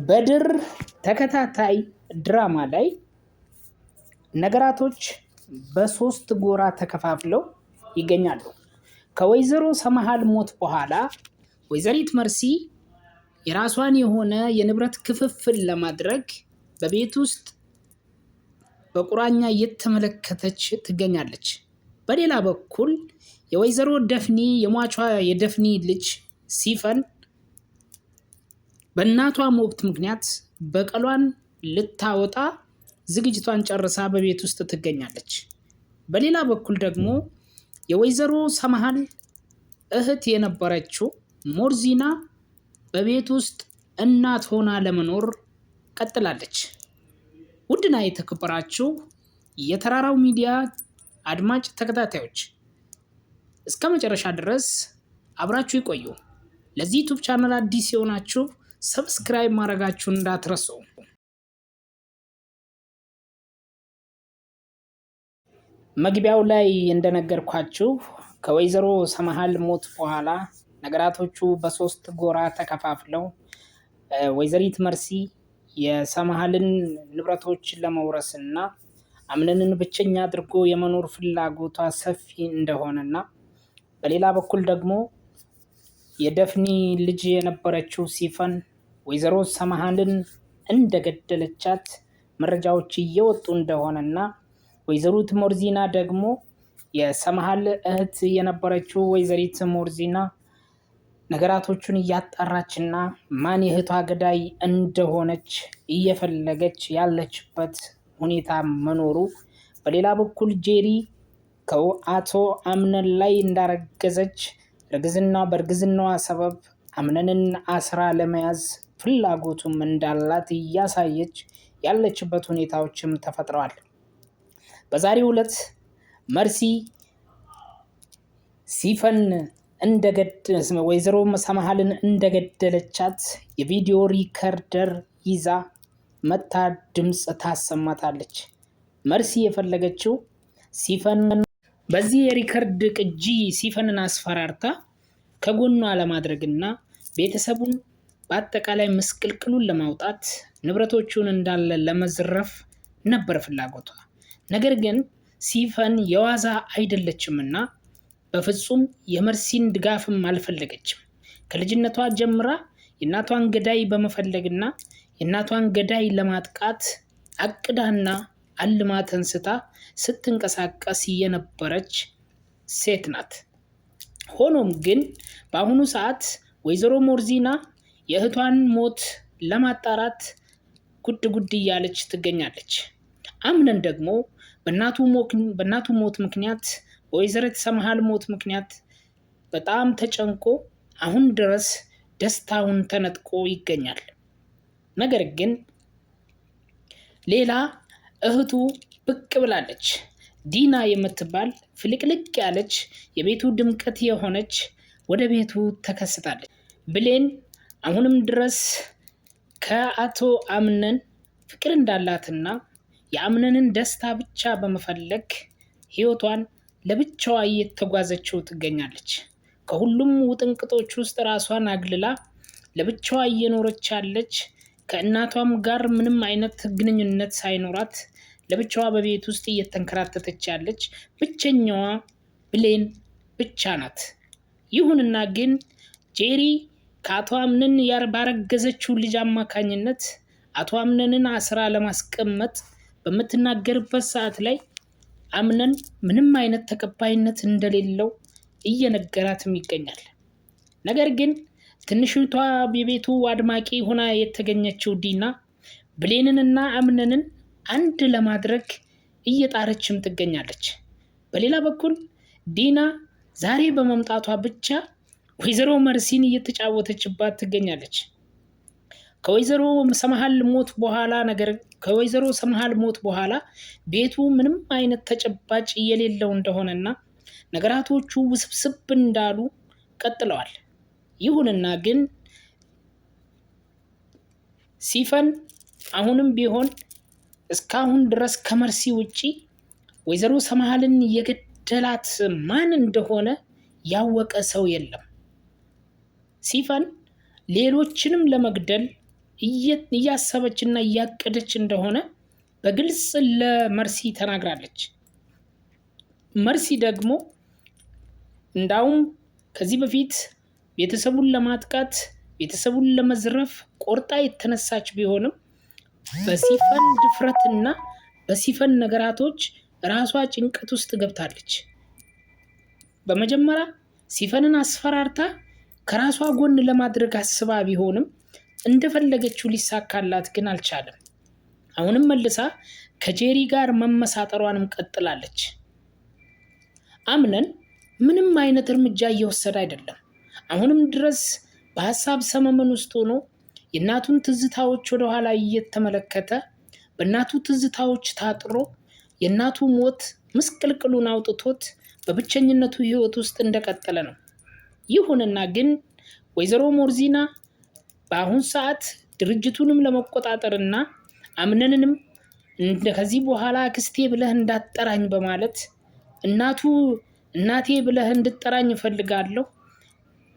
በድር ተከታታይ ድራማ ላይ ነገራቶች በሶስት ጎራ ተከፋፍለው ይገኛሉ። ከወይዘሮ ሰመሃል ሞት በኋላ ወይዘሪት መርሲ የራሷን የሆነ የንብረት ክፍፍል ለማድረግ በቤት ውስጥ በቁራኛ እየተመለከተች ትገኛለች። በሌላ በኩል የወይዘሮ ደፍኒ የሟቿ የደፍኒ ልጅ ሲፈን በእናቷ ሞት ምክንያት በቀሏን ልታወጣ ዝግጅቷን ጨርሳ በቤት ውስጥ ትገኛለች። በሌላ በኩል ደግሞ የወይዘሮ ሰመሃል እህት የነበረችው ሞርዚና በቤት ውስጥ እናት ሆና ለመኖር ቀጥላለች። ውድና የተከበራችሁ የተራራው ሚዲያ አድማጭ ተከታታዮች እስከ መጨረሻ ድረስ አብራችሁ ይቆዩ። ለዚህ ዩቲዩብ ቻናል አዲስ የሆናችሁ ሰብስክራይብ ማድረጋችሁን እንዳትረሱ። መግቢያው ላይ እንደነገርኳችሁ ከወይዘሮ ሰመሃል ሞት በኋላ ነገራቶቹ በሶስት ጎራ ተከፋፍለው ወይዘሪት መርሲ የሰመሃልን ንብረቶች ለመውረስና አምነንን ብቸኛ አድርጎ የመኖር ፍላጎቷ ሰፊ እንደሆነና በሌላ በኩል ደግሞ የደፍኒ ልጅ የነበረችው ሲፈን ወይዘሮ ሰመሃልን እንደገደለቻት መረጃዎች እየወጡ እንደሆነና ወይዘሪት ሞርዚና ደግሞ የሰመሃል እህት የነበረችው ወይዘሪት ሞርዚና ነገራቶቹን እያጣራችና ማን የእህቷ ገዳይ እንደሆነች እየፈለገች ያለችበት ሁኔታ መኖሩ፣ በሌላ በኩል ጄሪ ከአቶ አምነን ላይ እንዳረገዘች በእርግዝናዋ ሰበብ አምነንን አስራ ለመያዝ ፍላጎቱም እንዳላት እያሳየች ያለችበት ሁኔታዎችም ተፈጥረዋል። በዛሬው ዕለት መርሲ ሲፈን ወይዘሮ ሰመሃልን እንደገደለቻት የቪዲዮ ሪከርደር ይዛ መታ ድምጽ ታሰማታለች። መርሲ የፈለገችው ሲፈን በዚህ የሪከርድ ቅጂ ሲፈንን አስፈራርታ ከጎኗ ለማድረግና ቤተሰቡን በአጠቃላይ ምስቅልቅሉን ለማውጣት ንብረቶቹን እንዳለ ለመዝረፍ ነበር ፍላጎቷ። ነገር ግን ሲፈን የዋዛ አይደለችምና በፍጹም የመርሲን ድጋፍም አልፈለገችም። ከልጅነቷ ጀምራ የእናቷን ገዳይ በመፈለግና የእናቷን ገዳይ ለማጥቃት አቅዳና አልማ ተንስታ ስትንቀሳቀስ የነበረች ሴት ናት። ሆኖም ግን በአሁኑ ሰዓት ወይዘሮ ሞርዚና የእህቷን ሞት ለማጣራት ጉድ እያለች ትገኛለች። አምነን ደግሞ በእናቱ ሞት ምክንያት በወይዘሪት ሰመሃል ሞት ምክንያት በጣም ተጨንቆ አሁን ድረስ ደስታውን ተነጥቆ ይገኛል። ነገር ግን ሌላ እህቱ ብቅ ብላለች። ዲና የምትባል ፍልቅልቅ ያለች የቤቱ ድምቀት የሆነች ወደ ቤቱ ተከስታለች። ብሌን አሁንም ድረስ ከአቶ አምነን ፍቅር እንዳላትና የአምነንን ደስታ ብቻ በመፈለግ ህይወቷን ለብቻዋ እየተጓዘችው ትገኛለች። ከሁሉም ውጥንቅጦች ውስጥ ራሷን አግልላ ለብቻዋ እየኖረች ያለች፣ ከእናቷም ጋር ምንም አይነት ግንኙነት ሳይኖራት ለብቻዋ በቤት ውስጥ እየተንከራተተች ያለች ብቸኛዋ ብሌን ብቻ ናት። ይሁንና ግን ጄሪ ከአቶ አምነን ባረገዘችው ልጅ አማካኝነት አቶ አምነንን አስራ ለማስቀመጥ በምትናገርበት ሰዓት ላይ አምነን ምንም አይነት ተቀባይነት እንደሌለው እየነገራትም ይገኛል። ነገር ግን ትንሽቷ የቤቱ አድማቂ ሆና የተገኘችው ዲና ብሌንንና አምነንን አንድ ለማድረግ እየጣረችም ትገኛለች። በሌላ በኩል ዲና ዛሬ በመምጣቷ ብቻ ወይዘሮ መርሲን እየተጫወተችባት ትገኛለች። ከወይዘሮ ሰመሃል ሞት በኋላ ቤቱ ምንም አይነት ተጨባጭ የሌለው እንደሆነና ነገራቶቹ ውስብስብ እንዳሉ ቀጥለዋል። ይሁንና ግን ሲፈን አሁንም ቢሆን እስካሁን ድረስ ከመርሲ ውጪ ወይዘሮ ሰመሃልን የገደላት ማን እንደሆነ ያወቀ ሰው የለም። ሲፈን ሌሎችንም ለመግደል እያሰበችና እያቀደች እንደሆነ በግልጽ ለመርሲ ተናግራለች። መርሲ ደግሞ እንዳውም ከዚህ በፊት ቤተሰቡን ለማጥቃት ቤተሰቡን ለመዝረፍ ቆርጣ የተነሳች ቢሆንም በሲፈን ድፍረትና በሲፈን ነገራቶች ራሷ ጭንቀት ውስጥ ገብታለች። በመጀመሪያ ሲፈንን አስፈራርታ ከራሷ ጎን ለማድረግ አስባ ቢሆንም እንደፈለገችው ሊሳካላት ግን አልቻለም። አሁንም መልሳ ከጄሪ ጋር መመሳጠሯንም ቀጥላለች። አምነን ምንም አይነት እርምጃ እየወሰደ አይደለም። አሁንም ድረስ በሐሳብ ሰመመን ውስጥ ሆኖ የእናቱን ትዝታዎች ወደኋላ እየተመለከተ በእናቱ ትዝታዎች ታጥሮ የእናቱ ሞት ምስቅልቅሉን አውጥቶት በብቸኝነቱ ህይወት ውስጥ እንደቀጠለ ነው። ይሁንና ግን ወይዘሮ ሞርዚና በአሁን ሰዓት ድርጅቱንም ለመቆጣጠርና አምነንንም ከዚህ በኋላ አክስቴ ብለህ እንዳትጠራኝ በማለት እናቴ ብለህ እንድትጠራኝ እፈልጋለሁ፣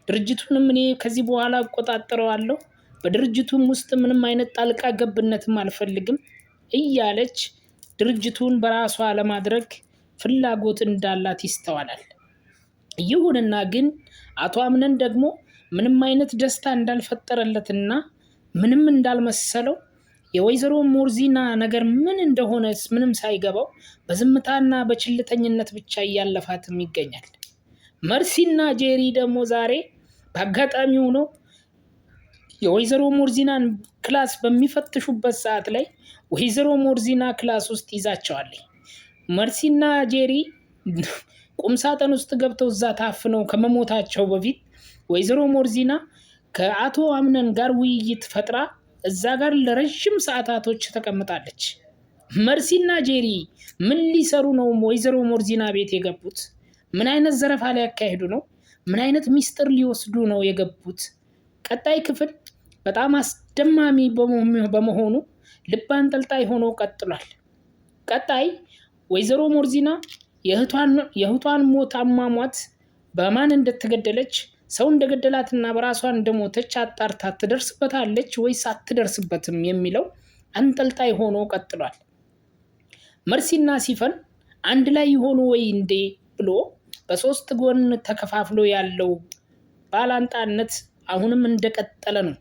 ድርጅቱንም እኔ ከዚህ በኋላ እቆጣጠረዋለሁ፣ በድርጅቱም ውስጥ ምንም አይነት ጣልቃ ገብነትም አልፈልግም እያለች ድርጅቱን በራሷ ለማድረግ ፍላጎት እንዳላት ይስተዋላል። ይሁንና ግን አቶ አምነን ደግሞ ምንም አይነት ደስታ እንዳልፈጠረለትና ምንም እንዳልመሰለው የወይዘሮ ሞርዚና ነገር ምን እንደሆነ ምንም ሳይገባው በዝምታና በችልተኝነት ብቻ እያለፋትም ይገኛል። መርሲና ጄሪ ደግሞ ዛሬ በአጋጣሚ ሆኖ የወይዘሮ ሞርዚናን ክላስ በሚፈትሹበት ሰዓት ላይ ወይዘሮ ሞርዚና ክላስ ውስጥ ይዛቸዋለች። መርሲና ጄሪ ቁምሳጥን ውስጥ ገብተው እዛ ታፍነው ከመሞታቸው በፊት ወይዘሮ ሞርዚና ከአቶ አምነን ጋር ውይይት ፈጥራ እዛ ጋር ለረጅም ሰዓታቶች ተቀምጣለች። መርሲና ጄሪ ምን ሊሰሩ ነው ወይዘሮ ሞርዚና ቤት የገቡት? ምን አይነት ዘረፋ ሊያካሂዱ ነው? ምን አይነት ሚስጥር ሊወስዱ ነው የገቡት? ቀጣይ ክፍል በጣም አስደማሚ በመሆኑ ልብ አንጠልጣይ ሆኖ ቀጥሏል። ቀጣይ ወይዘሮ ሞርዚና የእህቷን ሞት አሟሟት በማን እንደተገደለች ሰው እንደገደላትና በራሷ እንደሞተች አጣርታ ትደርስበታለች ወይስ አትደርስበትም የሚለው አንጠልጣይ ሆኖ ቀጥሏል። መርሲና ሲፈን አንድ ላይ ይሆኑ ወይ እንዴ ብሎ በሶስት ጎን ተከፋፍሎ ያለው ባላንጣነት አሁንም እንደቀጠለ ነው።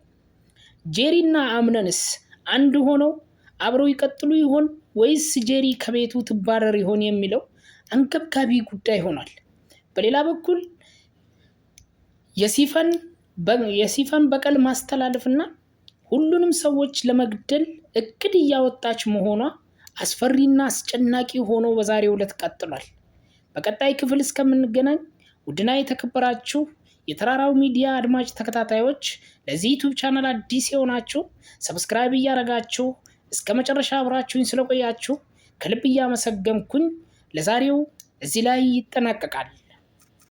ጄሪና አምነንስ አንድ ሆነው አብረው ይቀጥሉ ይሆን ወይስ ጄሪ ከቤቱ ትባረር ይሆን የሚለው አንገብጋቢ ጉዳይ ሆኗል። በሌላ በኩል የሲፈን በቀል ማስተላለፍና ሁሉንም ሰዎች ለመግደል እቅድ እያወጣች መሆኗ አስፈሪና አስጨናቂ ሆኖ በዛሬው ዕለት ቀጥሏል። በቀጣይ ክፍል እስከምንገናኝ ውድና የተከበራችሁ የተራራው ሚዲያ አድማጭ ተከታታዮች ለዚህ ዩቲዩብ ቻናል አዲስ የሆናችሁ ሰብስክራይብ እያደረጋችሁ እስከ መጨረሻ አብራችሁኝ ስለቆያችሁ ከልብ እያመሰገንኩኝ ለዛሬው እዚህ ላይ ይጠናቀቃል።